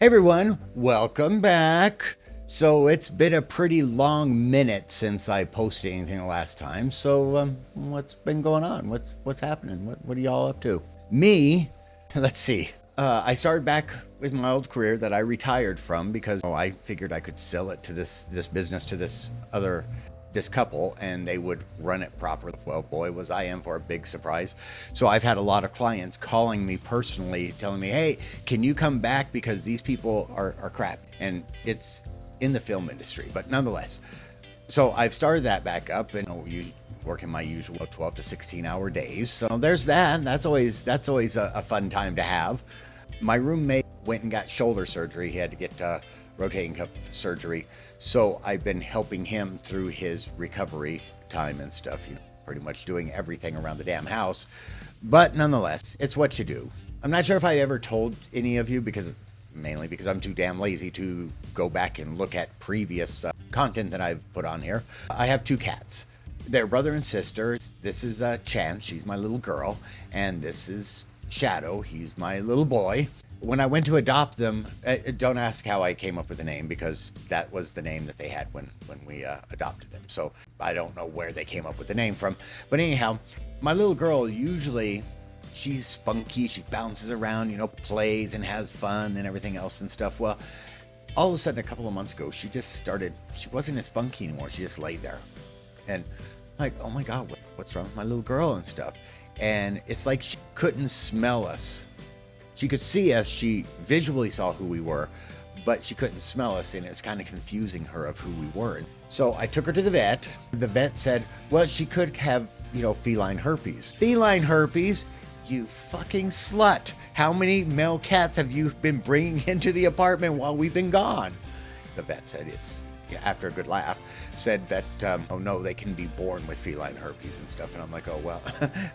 Hey everyone, welcome back. So it's been a pretty long minute since I posted anything the last time. So what's been going on? What's happening? What are y'all up to? Me, let's see. I started back with my old career that I retired from because I figured I could sell it to this business to this couple and they would run it properly. Well, boy, was I in for a big surprise. So I've had a lot of clients calling me personally, telling me, hey, can you come back because these people are crap. And it's in the film industry, but nonetheless. So I've started that back up and you work in my usual 12 to 16 hour days. So there's that. That's always a fun time to have. My roommate went and got shoulder surgery. He had to get rotating cuff surgery. So I've been helping him through his recovery time and stuff, pretty much doing everything around the damn house. But nonetheless, it's what you do. I'm not sure if I ever told any of you mainly because I'm too damn lazy to go back and look at previous content that I've put on here. I have two cats. They're brother and sister. This is Chance, she's my little girl, and this is Shadow, he's my little boy. When I went to adopt them, don't ask how I came up with the name because that was the name that they had when we adopted them. So I don't know where they came up with the name from. But anyhow, my little girl usually, she's spunky, she bounces around, plays and has fun and everything else and stuff. Well, all of a sudden a couple of months ago, she wasn't as spunky anymore. She just laid there. And like, oh my God, what's wrong with my little girl and stuff? And it's like she couldn't smell us. She could see us, she visually saw who we were, but she couldn't smell us, and it was kind of confusing her of who we were. So I took her to the vet. The vet said, well, she could have, feline herpes. Feline herpes? You fucking slut. How many male cats have you been bringing into the apartment while we've been gone? The vet said after a good laugh, said that, oh no, they can be born with feline herpes and stuff. And I'm like, oh, well,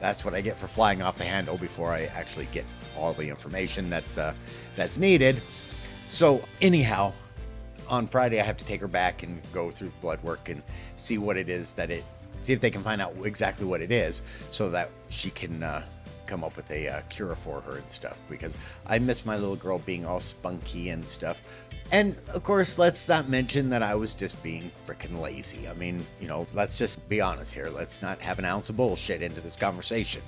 that's what I get for flying off the handle before I actually get all the information that's needed. So anyhow, on Friday, I have to take her back and go through blood work and see what it is see if they can find out exactly what it is so that she can come up with a cure for her and stuff, because I miss my little girl being all spunky and stuff. And of course, let's not mention that I was just being freaking lazy. I mean, let's just be honest here. Let's not have an ounce of bullshit into this conversation.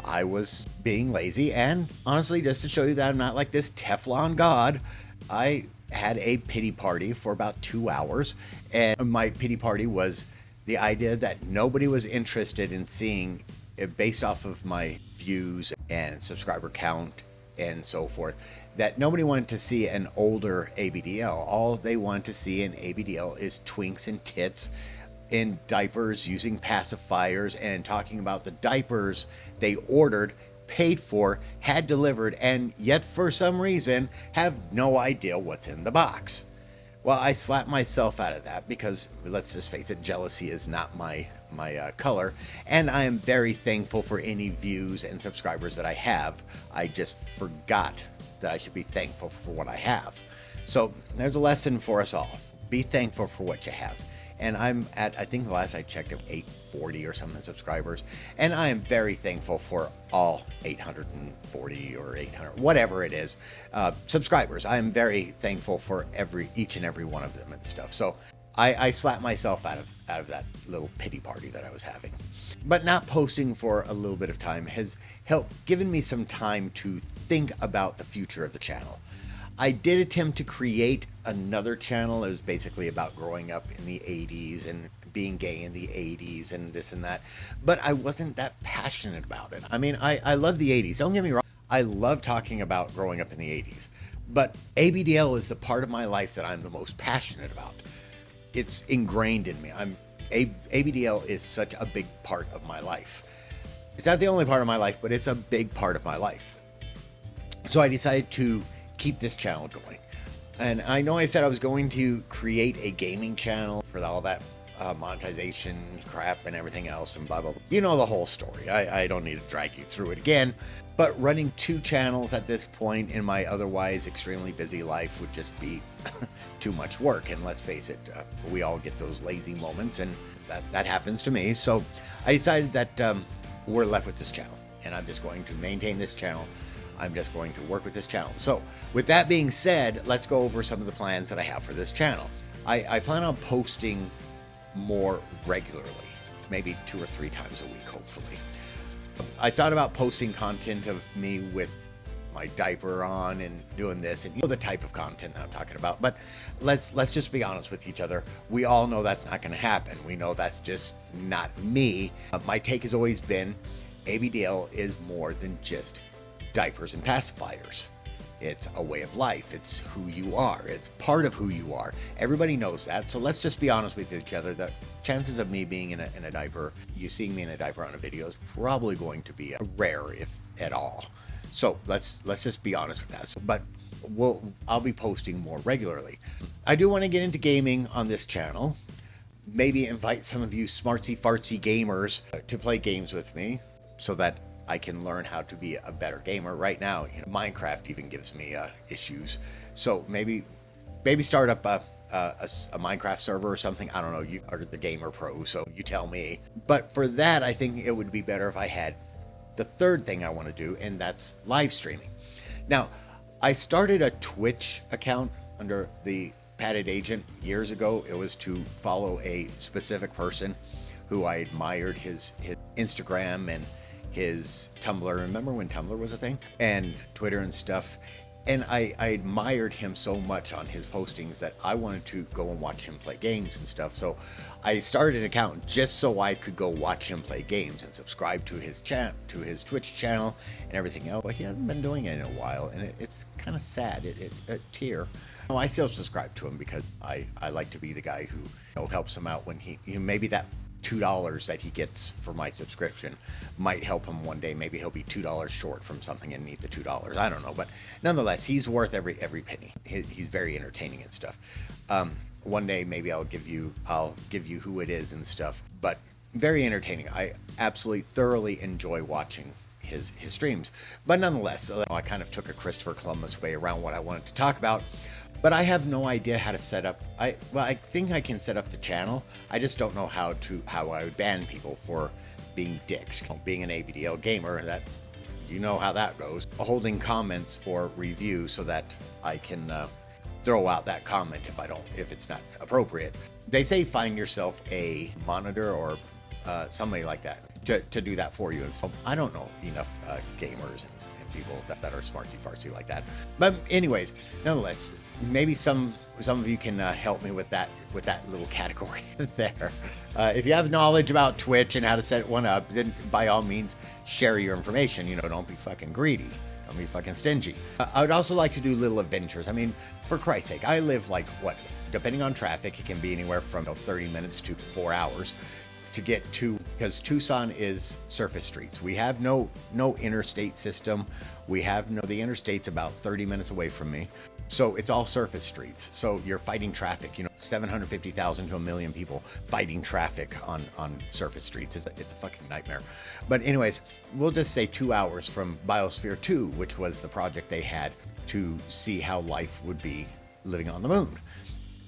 I was being lazy, and honestly, just to show you that I'm not like this Teflon god, I had a pity party for about 2 hours, and my pity party was the idea that nobody was interested in seeing it based off of my views and subscriber count and so forth, that nobody wanted to see an older ABDL. All they wanted to see in ABDL is twinks and tits in diapers using pacifiers and talking about the diapers they ordered, paid for, had delivered, and yet for some reason have no idea what's in the box. Well, I slapped myself out of that because, let's just face it, jealousy is not my color, and I am very thankful for any views and subscribers that I have. I just forgot that I should be thankful for what I have. So there's a lesson for us all. Be thankful for what you have. And I'm at, I think the last I checked, 840 or something subscribers, and I am very thankful for all 840 or 800, whatever it is, subscribers. I am very thankful for each and every one of them and stuff. So I slapped myself out of that little pity party that I was having. But not posting for a little bit of time has given me some time to think about the future of the channel. I did attempt to create another channel. It was basically about growing up in the 80s and being gay in the 80s and this and that, but I wasn't that passionate about it. I mean, I love the 80s. Don't get me wrong. I love talking about growing up in the 80s, but ABDL is the part of my life that I'm the most passionate about. It's ingrained in me. ABDL is such a big part of my life. It's not the only part of my life, but it's a big part of my life. So I decided to keep this channel going. And I know I said I was going to create a gaming channel for all that monetization crap and everything else and blah, blah, blah. You know the whole story. I don't need to drag you through it again. But running two channels at this point in my otherwise extremely busy life would just be too much work. And let's face it, we all get those lazy moments, and that happens to me. So I decided that we're left with this channel, and I'm just going to maintain this channel I'm just going to work with this channel. So with that being said, let's go over some of the plans that I have for this channel. I plan on posting more regularly, maybe 2 or 3 times a week, hopefully. I thought about posting content of me with my diaper on and doing this, and you know the type of content that I'm talking about. But let's just be honest with each other. We all know that's not going to happen. We know that's just not me. My take has always been ABDL is more than just diapers and pacifiers. It's a way of life. It's who you are. It's part of who you are. Everybody knows that. So let's just be honest with each other. The chances of me being in a diaper, you seeing me in a diaper on a video, is probably going to be rare, if at all. So let's just be honest with that. But I'll be posting more regularly. I do want to get into gaming on this channel. Maybe invite some of you smartsy fartsy gamers to play games with me, so that I can learn how to be a better gamer. Right now, you know, Minecraft even gives me issues. So maybe start up a Minecraft server or something. I don't know. You are the gamer pro, so you tell me. But for that, I think it would be better if I had the third thing I want to do, and that's live streaming. Now, I started a Twitch account under the Padded Agent years ago. It was to follow a specific person who I admired his Instagram and his Tumblr. Remember when Tumblr was a thing? And Twitter and stuff. And I admired him so much on his postings that I wanted to go and watch him play games and stuff. So I started an account just so I could go watch him play games and subscribe to his to his Twitch channel and everything else. But he hasn't been doing it in a while, and it's kind of sad. It tear. No, I still subscribe to him because I like to be the guy who, you know, helps him out when he, you know, maybe that $2 that he gets for my subscription might help him one day. Maybe he'll be $2 short from something and need the $2. I don't know, but nonetheless, he's worth every penny. He's very entertaining and stuff. One day maybe I'll give you who it is and stuff, but very entertaining. I absolutely thoroughly enjoy watching his streams. But nonetheless, I kind of took a Christopher Columbus way around what I wanted to talk about. But I have no idea how to set up. I think I can set up the channel. I just don't know how I would ban people for being dicks. Being an ABDL gamer, that, you know how that goes. Holding comments for review so that I can throw out that comment if it's not appropriate. They say find yourself a monitor or somebody like that to do that for you. And so I don't know enough gamers and people that are smartsy fartsy like that. But anyways, nonetheless, maybe some of you can help me with that little category there. If you have knowledge about Twitch and how to set one up, then by all means share your information. You know, don't be fucking greedy. Don't be fucking stingy. I would also like to do little adventures. I mean, for Christ's sake, I live like what? Depending on traffic, it can be anywhere from 30 minutes to 4 hours to get to, because Tucson is surface streets. We have no interstate system. We have the interstate's about 30 minutes away from me. So it's all surface streets. So you're fighting traffic, 750,000 to 1 million people fighting traffic on surface streets. It's a fucking nightmare. But anyways, we'll just say 2 hours from Biosphere 2, which was the project they had to see how life would be living on the moon.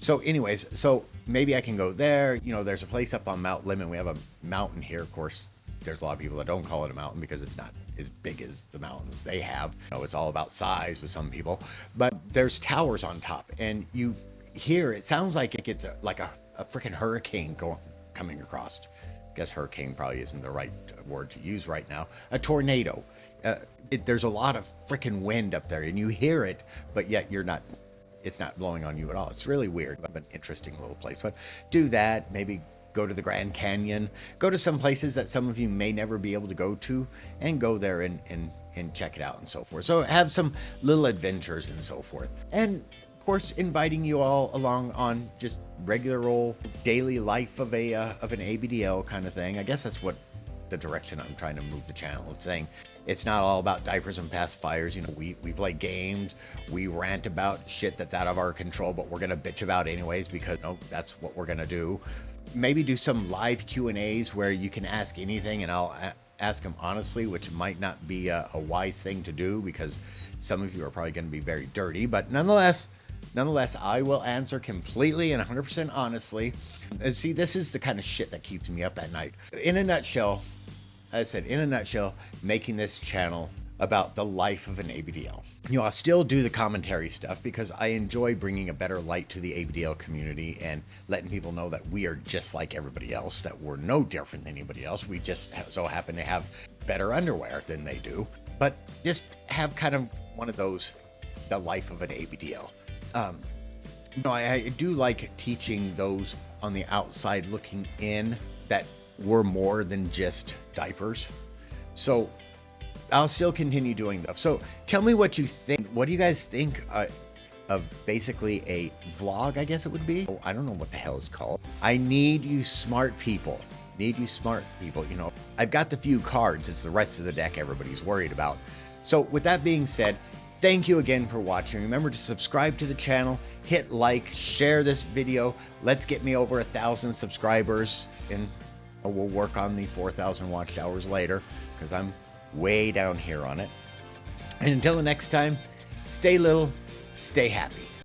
So anyways, so maybe I can go there. There's a place up on Mount Lemmon. We have a mountain here. Of course, there's a lot of people that don't call it a mountain because it's not as big as the mountains they have. It's all about size with some people. But there's towers on top, and you hear, it sounds like it gets like a freaking hurricane coming across. I guess hurricane probably isn't the right word to use right now. A tornado. There's a lot of freaking wind up there, and you hear it, but yet it's not blowing on you at all. It's really weird, but an interesting little place. But do that, maybe go to the Grand Canyon, go to some places that some of you may never be able to go to, and go there and check it out and so forth. So have some little adventures and so forth. And of course, inviting you all along on just regular old daily life of an ABDL kind of thing. I guess that's what the direction I'm trying to move the channel. It's saying it's not all about diapers and pacifiers. We play games, we rant about shit that's out of our control, but we're gonna bitch about anyways because that's what we're gonna do. Maybe do some live Q&As where you can ask anything and I'll ask them honestly, which might not be a wise thing to do because some of you are probably gonna be very dirty, but nonetheless, I will answer completely and 100% honestly. See, this is the kind of shit that keeps me up at night. In a nutshell, making this channel about the life of an ABDL. You know, I'll still do the commentary stuff because I enjoy bringing a better light to the ABDL community and letting people know that we are just like everybody else, that we're no different than anybody else. We just so happen to have better underwear than they do, but just have kind of one of those, the life of an ABDL. You know, I do like teaching those on the outside looking in that we're more than just diapers. So I'll still continue doing stuff. So tell me what you think. What do you guys think of basically a vlog, I guess it would be? I don't know what the hell it's called. I need you smart people. You know, I've got the few cards. It's the rest of the deck everybody's worried about. So with that being said, thank you again for watching. Remember to subscribe to the channel, hit like, share this video. Let's get me over 1,000 subscribers, and we'll work on the 4,000 watch hours later because I'm way down here on it. And until the next time, stay little, stay happy.